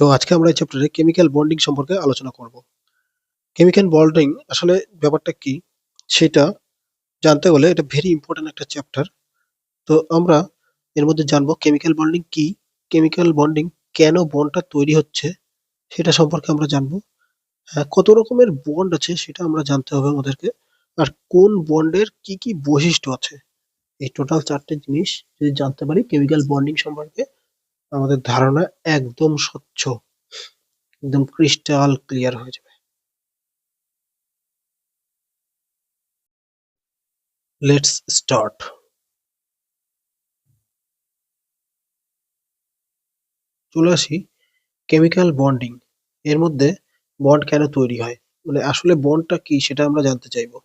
তো আজকে আমরা এই চ্যাপ্টারে কেমিক্যাল বন্ডিং সম্পর্কে আলোচনা করব। কেমিক্যাল বন্ডিং আসলে ব্যাপারটা কি সেটা জানতে হলে এটা ভেরি ইম্পর্টেন্ট একটা চ্যাপ্টার। তো আমরা এর মধ্যে জানবো কেমিক্যাল বন্ডিং কি, কেমিক্যাল বন্ডিং কেন বন্ডটা তৈরি হচ্ছে সেটা সম্পর্কে আমরা জানবো। কত রকমের বন্ড আছে সেটা আমরা জানতে হবে আমাদেরকে। আর কোন বন্ডের কি কি বৈশিষ্ট্য আছে, এই টোটাল চারটে জিনিস যদি জানতে পারি কেমিক্যাল বন্ডিং সম্পর্কে আমাদের ধারণা একদম স্বচ্ছ, একদম ক্রিস্টাল ক্লিয়ার হয়ে যাবে। Let's start. চলে আসি কেমিক্যাল বন্ডিং। এর মধ্যে বন্ড কেন তৈরি হয়, মানে আসলে বন্ডটা কি সেটা আমরা জানতে চাইবো।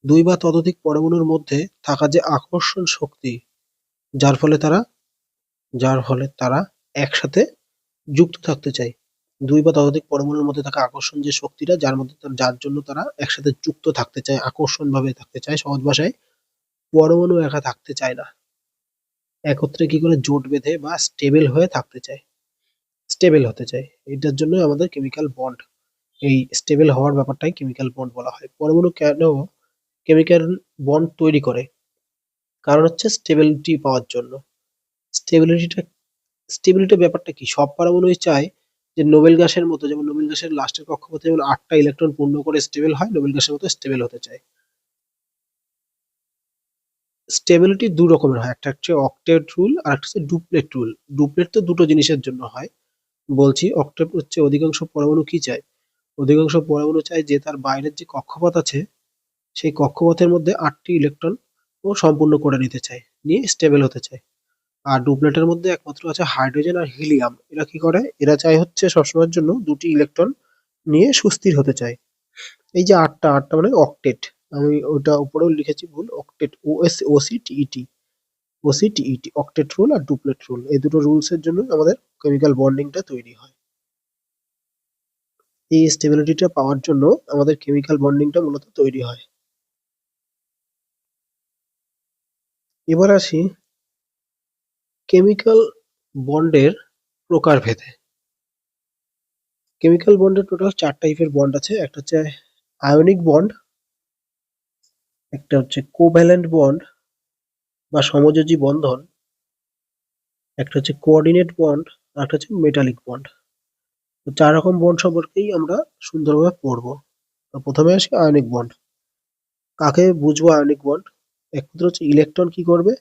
দুই বা ততোধিক পরমাণুর মধ্যে থাকা যে আকর্ষণ শক্তি, যার ফলে তারা যার ফলে তারা একসাথে যুক্ত থাকতে চায়। দুই বা ততোধিক পরমাণুর মধ্যে থাকা আকর্ষণ যে শক্তিটা যার জন্য তারা একসাথে যুক্ত থাকতে চায়, আকর্ষণ ভাবে থাকতে চায়। সহজ ভাষায় পরমাণু একা থাকতে চায় না, একত্রে কি করে জোট বেঁধে বা স্টেবল হয়ে থাকতে চায়, স্টেবল হতে চায়। এটার জন্য আমাদের কেমিক্যাল বন্ড, এই স্টেবল হওয়ার ব্যাপারটাই কেমিক্যাল বন্ড বলা হয়। পরমাণু কেন কেমিক্যাল বন্ড তৈরি করে, কারণ হচ্ছে স্টেবিলিটি পাওয়ার জন্য। স্টেবিলিটিটা স্টেবিলিটি ব্যাপারটা কি, সব পরমাণুই চায় যে নোবেল গ্যাসের মতো, যেমন নোবেল গ্যাসের লাস্টের কক্ষপথে যেমন 8টা ইলেকট্রন পূর্ণ করে স্টেবল হয়, নোবেল গ্যাসের মতো স্টেবল হতে চায়। স্টেবিলিটি দু রকমের হয়, একটা হচ্ছে অক্টেট রুল আর একটা হচ্ছে ডুপ্লেট রুল। ডুপ্লেট তো দুটো জিনিসের জন্য হয় বলছি। অক্টেট হচ্ছে অধিকাংশ পরমাণু কি চায়, অধিকাংশ পরমাণু চায় যে তার বাইরের যে কক্ষপথ আছে সেই কক্ষপথের মধ্যে 8টি ইলেকট্রন ও সম্পূর্ণ করে নিতে চায়, নিয়ে স্টেবল হতে চায়। আর ডুপ্লেটের মধ্যে একমাত্র আছে হাইড্রোজেন আর হিলিয়াম। এরা কি করে, এরা চায় হচ্ছে সবসময়ের জন্য দুটি ইলেকট্রন নিয়ে সুস্থির হতে চায়। এই যে আটটা আটটা মানে অক্টেট, আমি ওটা উপরেও লিখেছি ভুল, অক্টেট, ওসিটিইটি, অক্টেট রুল আর ডুপ্লেট রুল, এই দুটো রুলস এর জন্য আমাদের কেমিক্যাল বন্ডিংটা তৈরি হয়। এই স্টেবিলিটিটা পাওয়ার জন্য আমাদের কেমিক্যাল বন্ডিংটা মূলত তৈরি হয়। এবার আসি কেমিক্যাল বন্ডের প্রকারভেদে। কেমিক্যাল বন্ডের টোটাল 4 টাইপের বন্ড আছে। একটা হচ্ছে আয়নিক বন্ড, একটা হচ্ছে কোভ্যালেন্ট বন্ড বা সমযোজী বন্ধন, একটা হচ্ছে কোঅর্ডিনেট বন্ড, আর একটা হচ্ছে মেটালিক বন্ড। তো 4 রকম বন্ড সম্পর্কেই আমরা সুন্দরভাবে পড়বো। তো প্রথমে আসি আয়নিক বন্ড। কাকে বুঝবো আয়নিক বন্ড? একমাত্র হচ্ছে ইলেকট্রন কি করবে,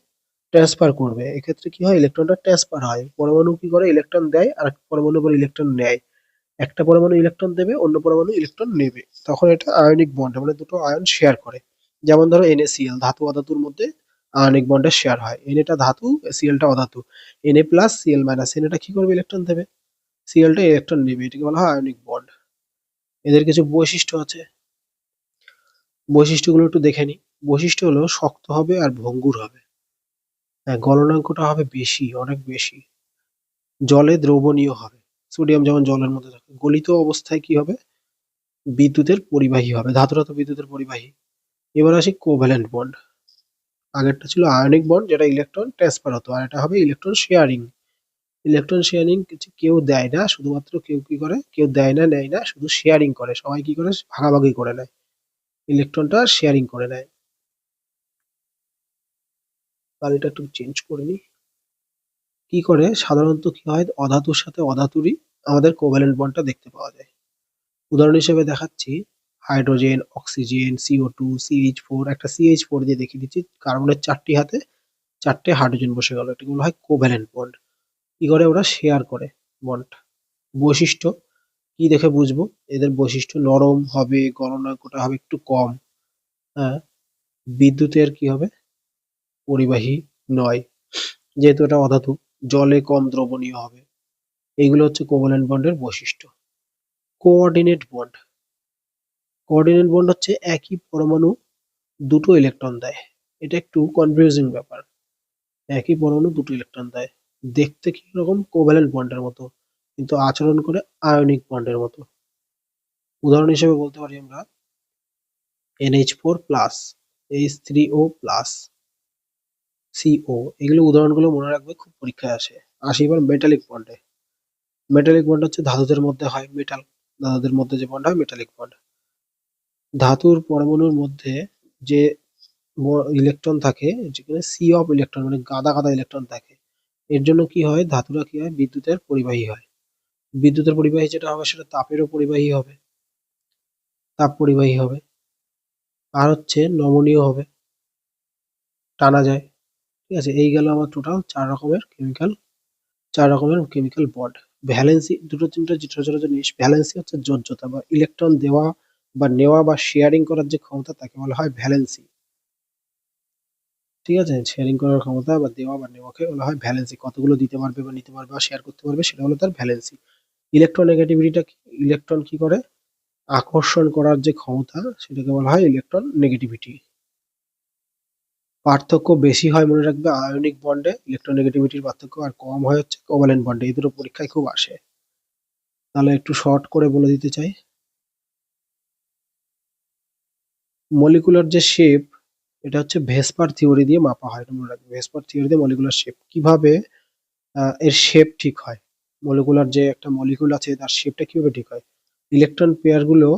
ট্রান্সফার করবে। এক্ষেত্রে কি হয়, ইলেকট্রনটা ট্রান্সফার হয়, পরমাণু কি করে ইলেকট্রন দেয় আর একটা পরমাণু আবার ইলেকট্রন নেয়। একটা পরমাণু ইলেকট্রন দেবে, অন্য পরমাণু ইলেকট্রন নেবে, তখন এটা আয়নিক বন্ড, মানে দুটো আয়ন শেয়ার করে। যেমন ধরো NaCl, ধাতু অধাতুর মধ্যে আয়নিক বন্ডের শেয়ার হয়। Na টা ধাতু, Cl টা অধাতু। Na plus Cl minus, Na টা কি করবে, ইলেকট্রন দেবে, Cl টা ইলেকট্রন নেবে, এটাকে বলা হয় আয়নিক বন্ড। এদের কিছু বৈশিষ্ট্য আছে, বৈশিষ্ট্যগুলো একটু দেখে নিই। বৈশিষ্ট্য হলো শক্ত হবে আর ভঙ্গুর হবে। হ্যাঁ, গলনাঙ্কটা হবে বেশি, অনেক বেশি। জলে দ্রবণীয় হবে, সোডিয়াম যেমন জলের মধ্যে থাকে। গলিত অবস্থায় কি হবে, বিদ্যুতের পরিবাহী হবে, ধাতুরা তো বিদ্যুতের পরিবাহী। এবার আসি কোভ্যালেন্ট বন্ড। আগেরটা ছিল আয়নিক বন্ড, যেটা ইলেকট্রন ট্রান্সফার হতো, আর এটা হবে ইলেকট্রন শেয়ারিং। ইলেকট্রন শেয়ারিং কিছু কেউ দেয় না, শুধুমাত্র কেউ কি করে, কেউ দেয় না, নেয় না, শুধু শেয়ারিং করে। সবাই কি করে, ভাগাভাগি করে নেয়, ইলেকট্রনটা শেয়ারিং করে নেয়। কালিটা একটু চেঞ্জ করে নিই। কি করে সাধারণত কি হয়, অধাতুর সাথে অধাতুরই আমাদের কোভ্যালেন্ট বন্ডটা দেখতে পাওয়া যায়। উদাহরণ হিসেবে দেখাচ্ছি, হাইড্রোজেন, অক্সিজেন, CO2, CH4। একটা CH4 দিয়ে দেখিয়ে দিচ্ছি, কার্বনের 4টি হাতে 4টে হাইড্রোজেন বসে গেল, এটাকে বলা হয় কোভ্যালেন্ট বন্ড। কি করে, ওরা শেয়ার করে বন্ড। বৈশিষ্ট্য কি দেখে বুঝবো, এদের বৈশিষ্ট্য নরম হবে, গলনাঙ্কটা হবে একটু কম। হ্যাঁ, বিদ্যুতের কি হবে, পরিবাহী নয়, যেহেতু এটা অধাতু। জলে কম দ্রবণীয় হবে। এইগুলো হচ্ছে কোভ্যালেন্ট বন্ডের বৈশিষ্ট্য। কোঅর্ডিনেট বন্ড, কোঅর্ডিনেট বন্ড হচ্ছে একই পরমাণু দুটো ইলেকট্রন দেয়। এটা একটু কনফিউজিং ব্যাপার। একই পরমাণু দুটো ইলেকট্রন দেয়, দেখতে কি রকম, কোভ্যালেন্ট বন্ডের মতো, কিন্তু আচরণ করে আয়নিক বন্ডের মতো। উদাহরণ হিসেবে বলতে পারি আমরা NH4 plus, H3O plus, CO। এগুলো উদাহরণগুলো মনে রাখবে, খুব পরীক্ষায় আসে। আসি এবার মেটালিক বন্ডে। মেটালিক বন্ড হচ্ছে ধাতুদের মধ্যে হয়, ধাতুদের মধ্যে যে বন্ড হয় মেটালিক বন্ড। ধাতুর পরমাণুর মধ্যে যে ইলেকট্রন থাকে, যেখানে সি অফ ইলেকট্রন মানে গাদা গাদা ইলেকট্রন থাকে, এর জন্য কি হয়, ধাতুরা কি হয়, বিদ্যুতের পরিবাহী হয়। বিদ্যুতের পরিবাহী যেটা হবে সেটা তাপেরও পরিবাহী হবে, তাপ পরিবাহী হবে। আর হচ্ছে নমনীয় হবে, টানা যায়। ঠিক আছে, এই গেল আমার টোটাল 4 রকমের কেমিক্যাল বন্ড। ভ্যালেন্সি দুটো তিনটা ছোট ছোট জিনিস। ভ্যালেন্সি হচ্ছে যোজ্যতা বা ইলেকট্রন দেওয়া বা নেওয়া বা শেয়ারিং করার যে ক্ষমতা, তাকে বলা হয় ভ্যালেন্সি। ঠিক আছে, শেয়ারিং করার ক্ষমতা বা দেওয়া বা নেওয়াকে বলা হয় ভ্যালেন্সি। কতগুলো দিতে পারবে বা নিতে পারবে বা শেয়ার করতে পারবে, সেটা হলো তার ভ্যালেন্সি। ইলেকট্রোনেগেটিভিটিটা কি? ইলেকট্রন কি করে, আকর্ষণ করার যে ক্ষমতা, সেটাকে বলা হয় ইলেকট্রন নেগেটিভিটি। পার্থক্য বেশি হয় মনে রাখবে আয়নিক বন্ডে ইলেকট্রোনেগেটিভিটির পার্থক্য, আর কম হয় হচ্ছে কোভ্যালেন্ট বন্ডে। এই দুটো পরীক্ষায় খুব আসে। তাহলে একটু শর্ট করে বলে দিতে চাই। মলিকুলার যে শেপ, এটা হচ্ছে ভেসপার থিওরি দিয়ে মাপা হয়। এটা মনে রাখবে, ভেসপার থিওরি দিয়ে মলিকুলার শেপ কিভাবে, এর শেপ ঠিক হয়। মলিকুলার যে একটা মলিকুল আছে তার শেপটা কিভাবে ঠিক হয়, ইলেকট্রন পেয়ার গুলো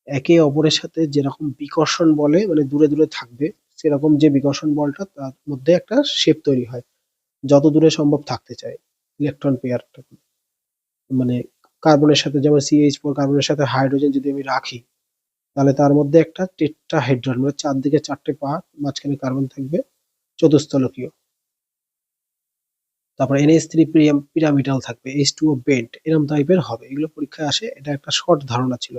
একে অপরের সাথে যেরকম বিকর্ষণ বলে মানে দূরে দূরে থাকবে, সেরকম যে বিকর্ষণ বলটা তার মধ্যে একটা শেপ তৈরি হয়, যত দূরে সম্ভব থাকতে চায় ইলেকট্রন পেয়ারটা। মানে কার্বনের সাথে যেমন CH4 কার্বনের সাথে হাইড্রোজেন যদি আমি রাখি, তাহলে তার মধ্যে একটা টেট্রাহেড্রন মানে চারদিকে 4টে পা, মাঝখানে কার্বন থাকবে, চতুস্থলকীয়। তারপর NH3 পিরামিডাল থাকবে, H2O বেন্ট, এরকম টাইপের হবে। এগুলো পরীক্ষায় আসে। এটা একটা শর্ট ধারণা ছিল।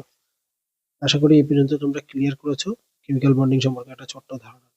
আশা করি এই পর্যন্ত তোমরা ক্লিয়ার করেছো কেমিক্যাল বন্ডিং সম্পর্কে একটা ছোট্ট ধারণা।